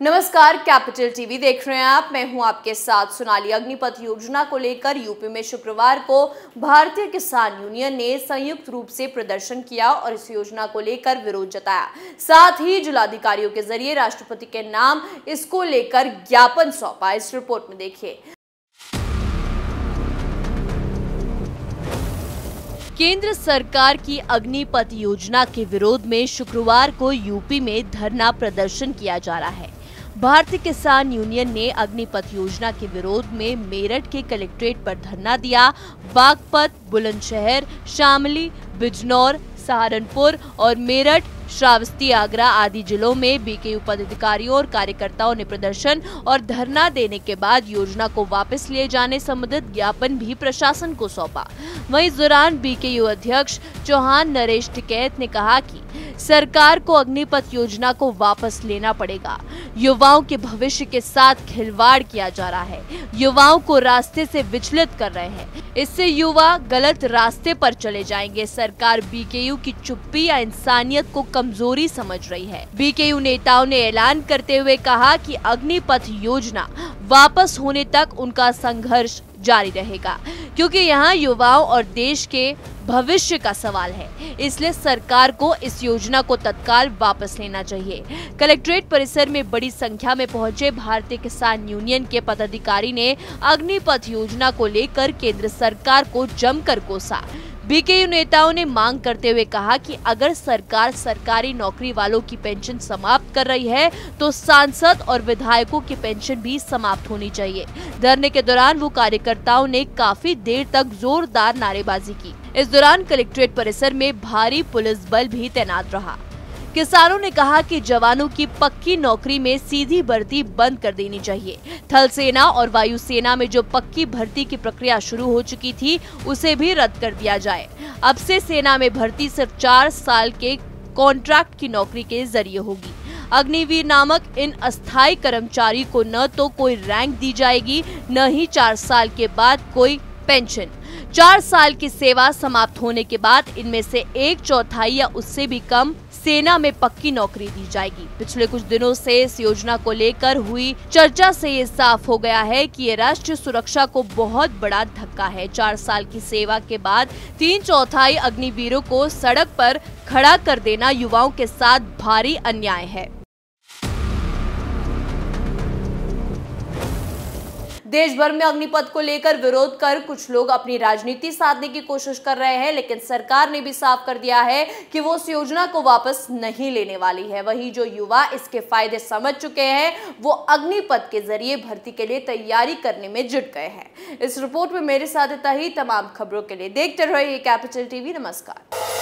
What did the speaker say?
नमस्कार, capital TV देख रहे हैं आप। मैं हूं आपके साथ सोनाली। अग्निपथ योजना को लेकर यूपी में शुक्रवार को भारतीय किसान यूनियन ने संयुक्त रूप से प्रदर्शन किया और इस योजना को लेकर विरोध जताया। साथ ही जिलाधिकारियों के जरिए राष्ट्रपति के नाम इसको लेकर ज्ञापन सौंपा। इस रिपोर्ट में देखिए। केंद्र सरकार की अग्निपथ योजना के विरोध में शुक्रवार को यूपी में धरना प्रदर्शन किया जा रहा है। भारतीय किसान यूनियन ने अग्निपथ योजना के विरोध में मेरठ के कलेक्ट्रेट पर धरना दिया। बागपत, बुलंदशहर, शामली, बिजनौर, सहारनपुर और मेरठ, श्रावस्ती, आगरा आदि जिलों में बीकेयू पदाधिकारियों और कार्यकर्ताओं ने प्रदर्शन और धरना देने के बाद योजना को वापस लिए जाने संबंधित ज्ञापन भी प्रशासन को सौंपा। वहीं इस दौरान बीकेयू अध्यक्ष चौहान नरेश टिकैत ने कहा कि सरकार को अग्निपथ योजना को वापस लेना पड़ेगा। युवाओं के भविष्य के साथ खिलवाड़ किया जा रहा है। युवाओं को रास्ते से विचलित कर रहे हैं। इससे युवा गलत रास्ते पर चले जाएंगे। सरकार बीकेयू की चुप्पी या इंसानियत को कमजोरी समझ रही है। बीकेयू नेताओं ने ऐलान करते हुए कहा कि अग्निपथ योजना वापस होने तक उनका संघर्ष जारी रहेगा, क्योंकि यहाँ युवाओं और देश के भविष्य का सवाल है। इसलिए सरकार को इस योजना को तत्काल वापस लेना चाहिए। कलेक्ट्रेट परिसर में बड़ी संख्या में पहुंचे भारतीय किसान यूनियन के पदाधिकारी ने अग्निपथ योजना को लेकर केंद्र सरकार को जमकर कोसा। बीकेयू नेताओं ने मांग करते हुए कहा कि अगर सरकार सरकारी नौकरी वालों की पेंशन समाप्त कर रही है तो सांसद और विधायकों की पेंशन भी समाप्त होनी चाहिए। धरने के दौरान वो कार्यकर्ताओं ने काफी देर तक जोरदार नारेबाजी की। इस दौरान कलेक्ट्रेट परिसर में भारी पुलिस बल भी तैनात रहा। किसानों ने कहा कि जवानों की पक्की नौकरी में सीधी भर्ती बंद कर देनी चाहिए। थल सेना और वायु सेना में जो पक्की भर्ती की प्रक्रिया शुरू हो चुकी थी उसे भी रद्द कर दिया जाए। अब से सेना में भर्ती सिर्फ 4 साल के कॉन्ट्रैक्ट की नौकरी के जरिए होगी। अग्निवीर नामक इन अस्थायी कर्मचारी को न तो कोई रैंक दी जाएगी, न ही 4 साल के बाद कोई पेंशन। 4 साल की सेवा समाप्त होने के बाद इनमें से 1/4 या उससे भी कम सेना में पक्की नौकरी दी जाएगी। पिछले कुछ दिनों से इस योजना को लेकर हुई चर्चा से ये साफ हो गया है कि ये राष्ट्रीय सुरक्षा को बहुत बड़ा धक्का है। 4 साल की सेवा के बाद 3/4 अग्निवीरों को सड़क पर खड़ा कर देना युवाओं के साथ भारी अन्याय है। देश भर में अग्निपथ को लेकर विरोध कर कुछ लोग अपनी राजनीति साधने की कोशिश कर रहे हैं, लेकिन सरकार ने भी साफ कर दिया है कि वो इस योजना को वापस नहीं लेने वाली है। वहीं जो युवा इसके फायदे समझ चुके हैं वो अग्निपथ के जरिए भर्ती के लिए तैयारी करने में जुट गए हैं। इस रिपोर्ट में मेरे साथ इतना ही। तमाम खबरों के लिए देखते रहिए कैपिटल टीवी। नमस्कार।